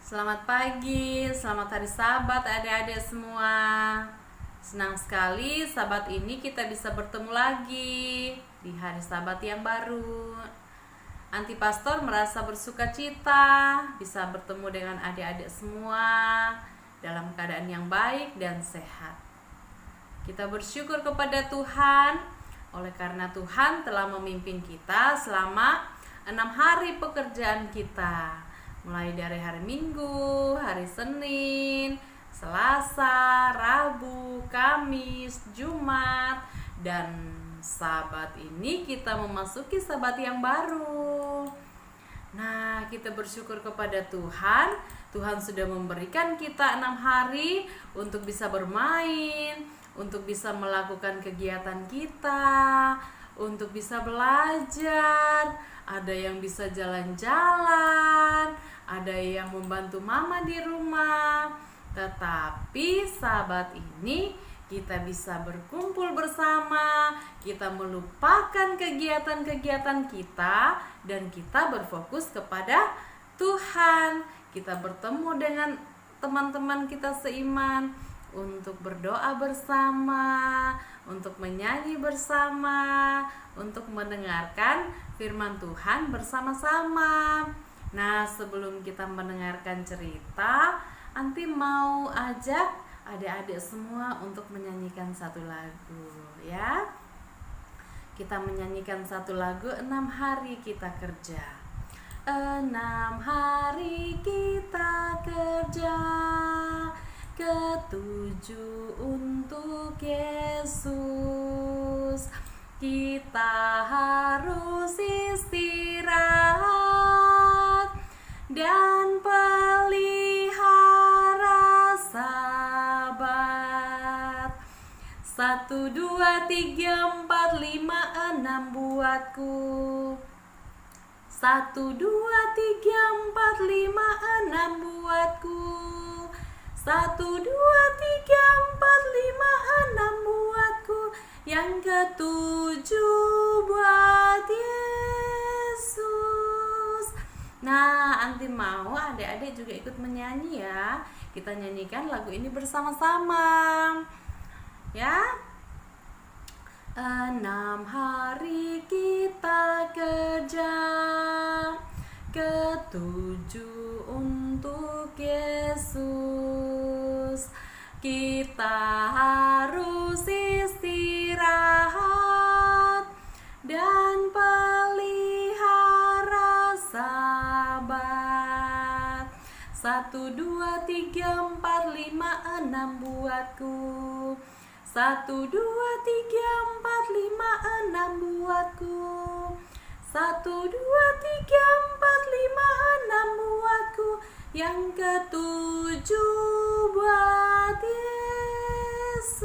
Selamat pagi, selamat hari Sabat adik-adik semua. Senang sekali Sabat ini kita bisa bertemu lagi di hari Sabat yang baru. Anti Pastor merasa bersuka cita bisa bertemu dengan adik-adik semua dalam keadaan yang baik dan sehat. Kita bersyukur kepada Tuhan oleh karena Tuhan telah memimpin kita selama 6 hari pekerjaan kita. Mulai dari hari Minggu, hari Senin, Selasa, Rabu, Kamis, Jumat, dan Sabat ini kita memasuki Sabat yang baru. Nah, kita bersyukur kepada Tuhan. Tuhan sudah memberikan kita 6 hari untuk bisa bermain, untuk bisa melakukan kegiatan kita, untuk bisa belajar. Ada yang bisa jalan-jalan, ada yang membantu mama di rumah. Tetapi Sabat ini kita bisa berkumpul bersama, kita melupakan kegiatan-kegiatan kita dan kita berfokus kepada Tuhan. Kita bertemu dengan teman-teman kita seiman untuk berdoa bersama, untuk menyanyi bersama, untuk mendengarkan firman Tuhan bersama-sama. Nah, sebelum kita mendengarkan cerita, Anti mau ajak adik-adik semua untuk menyanyikan satu lagu, ya. Kita menyanyikan satu lagu 6 hari kita kerja. 6 hari kita kerja, ketujuh untuk Yesus. Kita harus istirahat dan pelihara Sabat. 1, 2, 3, 4, 5, 6 buatku. 1, 2, 3, 4, 5, 6 buatku. 1, 2, 3, 4, 5, 6 buatku. Yang ketujuh buat Yesus. Nah, Anti mau adik-adik juga ikut menyanyi ya. Kita nyanyikan lagu ini bersama-sama, ya. 6 hari kita kerja, ketujuh untuk Yesus. Kita harus istirahat dan pelihara Sabat. 1, 2, 3, 4, 5, 6 buatku. 1, 2, 3, 4, 5, 6 buatku. 1, 2, 3, 4, 5, 6 buatku. Yang ketujuh buat Yesus.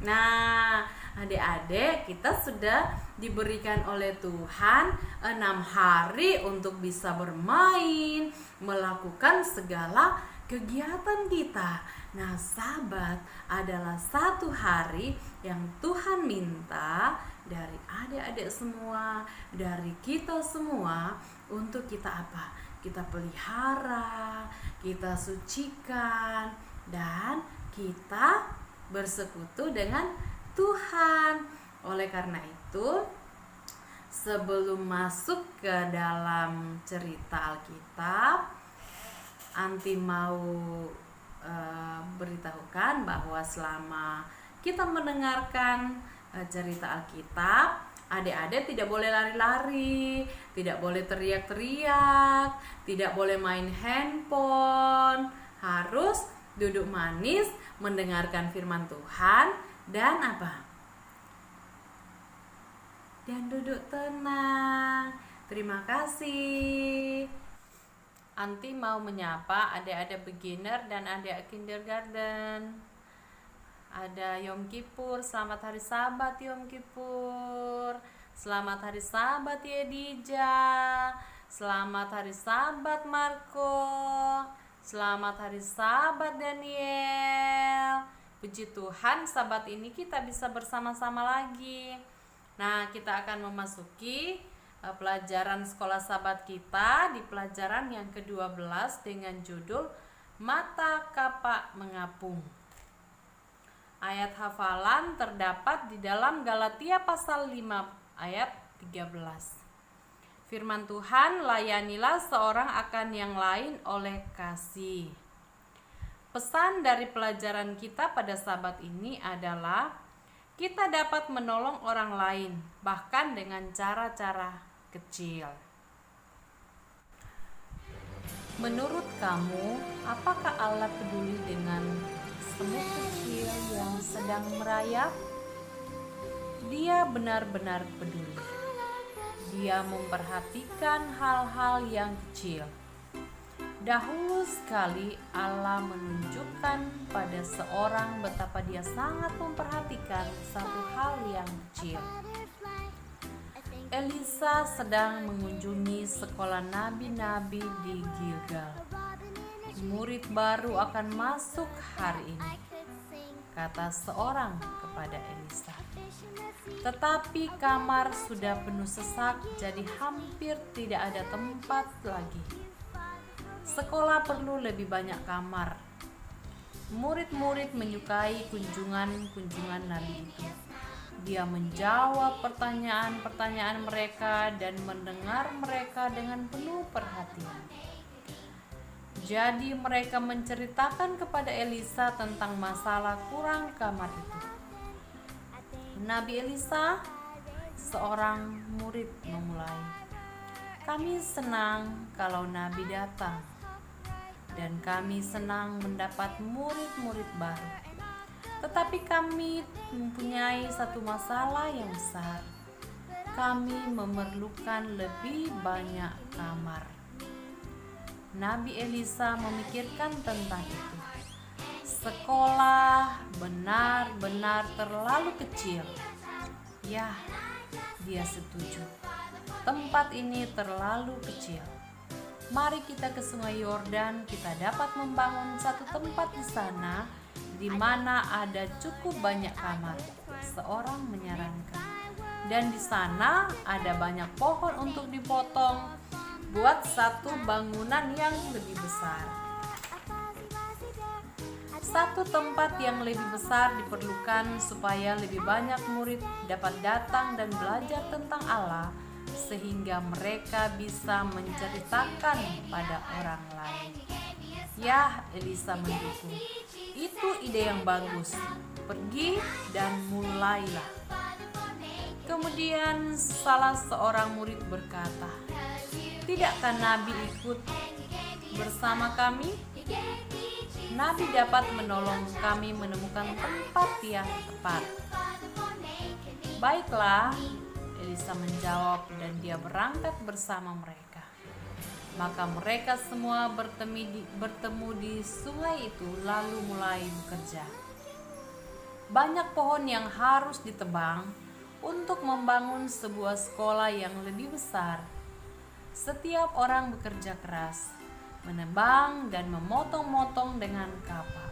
Nah, adik-adik, kita sudah diberikan oleh Tuhan 6 hari untuk bisa bermain, melakukan segala kegiatan kita. Nah, Sabat adalah satu hari yang Tuhan minta dari adik-adik semua, dari kita semua, untuk kita apa? Kita pelihara, kita sucikan, dan kita bersekutu dengan Tuhan. Oleh karena itu, sebelum masuk ke dalam cerita Alkitab, Anti mau beritahukan bahwa selama kita mendengarkan cerita Alkitab, adik-adik tidak boleh lari-lari, tidak boleh teriak-teriak, tidak boleh main handphone, harus duduk manis mendengarkan firman Tuhan dan apa? Dan duduk tenang. Terima kasih. Anti mau menyapa adik-adik beginner dan adik kindergarten. Ada Yom Kippur, selamat hari Sabat Yom Kippur. Selamat hari Sabat Yedija. Selamat hari Sabat Marco. Selamat hari Sabat Daniel. Puji Tuhan, Sabat ini kita bisa bersama-sama lagi. Nah, kita akan memasuki pelajaran sekolah sahabat kita di pelajaran yang ke-12 dengan judul Mata Kapak Mengapung. Ayat hafalan terdapat di dalam Galatia pasal 5 ayat 13. Firman Tuhan, layanilah seorang akan yang lain oleh kasih. Pesan dari pelajaran kita pada sahabat ini adalah kita dapat menolong orang lain, bahkan dengan cara-cara kecil. Menurut kamu, apakah Allah peduli dengan semut kecil yang sedang merayap? Dia benar-benar peduli. Dia memperhatikan hal-hal yang kecil. Dahulu sekali Allah menunjukkan pada seorang betapa dia sangat memperhatikan satu hal yang kecil. Elisa sedang mengunjungi sekolah nabi-nabi di Gilgal. Murid baru akan masuk hari ini, kata seorang kepada Elisa. Tetapi kamar sudah penuh sesak, jadi hampir tidak ada tempat lagi. Sekolah perlu lebih banyak kamar. Murid-murid menyukai kunjungan nabi itu. Dia menjawab pertanyaan-pertanyaan mereka dan mendengar mereka dengan penuh perhatian. Jadi mereka menceritakan kepada Elisa tentang masalah kurang kamar itu. Nabi Elisa, seorang murid memulai, "Kami senang kalau Nabi datang, dan kami senang mendapat murid-murid baru. Tetapi kami mempunyai satu masalah yang besar. Kami memerlukan lebih banyak kamar." Nabi Elisa memikirkan tentang itu. Sekolah benar-benar terlalu kecil. Ya, dia setuju. Tempat ini terlalu kecil. Mari kita ke Sungai Yordan, kita dapat membangun satu tempat di sana di mana ada cukup banyak kamar, seorang menyarankan. Dan di sana ada banyak pohon untuk dipotong, buat satu bangunan yang lebih besar. Satu tempat yang lebih besar diperlukan supaya lebih banyak murid dapat datang dan belajar tentang Allah, sehingga mereka bisa menceritakan pada orang lain. Ya, Elisa mendukung. Itu ide yang bagus. Pergi dan mulailah. Kemudian salah seorang murid berkata, "Tidakkah Nabi ikut bersama kami? Nabi dapat menolong kami menemukan tempat yang tepat." "Baiklah," Elisa menjawab, dan dia berangkat bersama mereka. Maka mereka semua bertemu di sungai itu lalu mulai bekerja. Banyak pohon yang harus ditebang untuk membangun sebuah sekolah yang lebih besar. Setiap orang bekerja keras, menebang dan memotong-motong dengan kapak.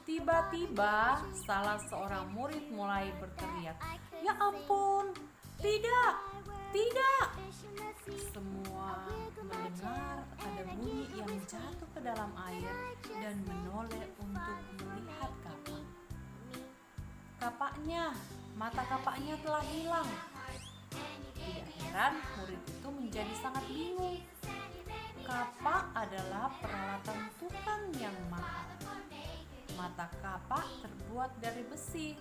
Tiba-tiba salah seorang murid mulai berteriak, "Ya ampun, tidak, tidak!" Semua mendengar ada bunyi yang jatuh ke dalam air dan menoleh untuk melihat kapak. Mata kapaknya telah hilang. Tidak heran murid itu menjadi sangat bingung. Kapak adalah peralatan tukang yang mahal. Mata kapak terbuat dari besi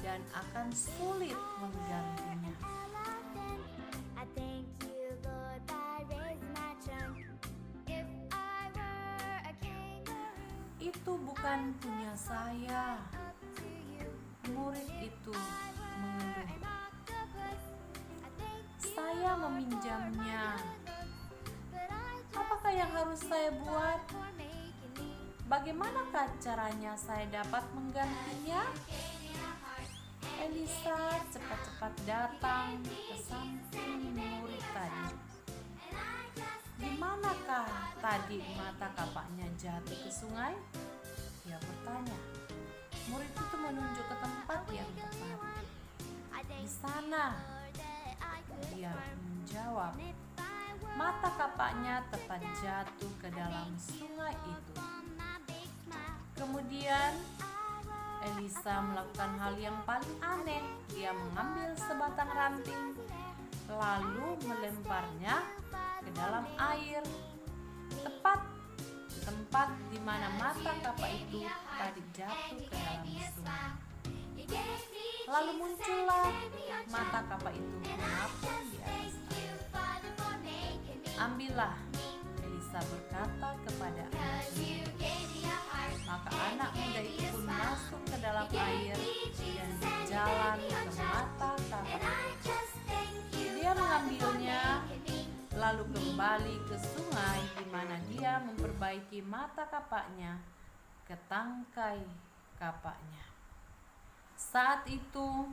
dan akan sulit menggantinya. "Itu bukan punya saya," murid itu mengeluh. "Saya meminjamnya. Apakah yang harus saya buat? Bagaimanakah caranya saya dapat menggantinya?" Elisa cepat-cepat datang ke samping murid tadi. "Di manakah tadi mata kapaknya jatuh ke sungai?" Dia bertanya. Murid itu menunjuk ke tempat yang tepat. "Di sana," dia menjawab. Mata kapaknya tepat jatuh ke dalam sungai itu. Kemudian Elisa melakukan hal yang paling aneh. Dia mengambil sebatang ranting lalu melemparnya ke dalam air, tepat di tempat di mana mata kapak itu tadi jatuh ke dalam sungai. Lalu muncullah mata kapak itu mengapung di atas air. "Ambillah," Elisa berkata kepada anak muda. Maka anak muda itu pun masuk ke dalam air dan berjalan ke mata kapak. Dia mengambilnya lalu kembali ke sungai di mana dia memperbaiki mata kapaknya ke tangkai kapaknya. Saat itu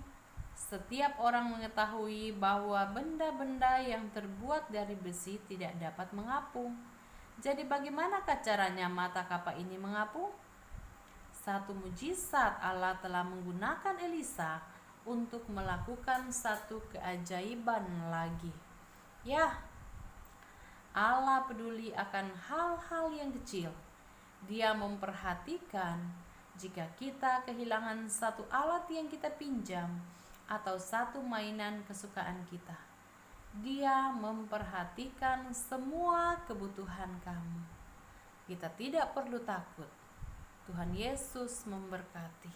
setiap orang mengetahui bahwa benda-benda yang terbuat dari besi tidak dapat mengapung. Jadi bagaimanakah caranya mata kapak ini mengapung? Satu mujizat Allah telah menggunakan Elisa untuk melakukan satu keajaiban lagi. Ya, Allah peduli akan hal-hal yang kecil. Dia memperhatikan jika kita kehilangan satu alat yang kita pinjam atau satu mainan kesukaan kita. Dia memperhatikan semua kebutuhan kamu. Kita tidak perlu takut. Tuhan Yesus memberkati.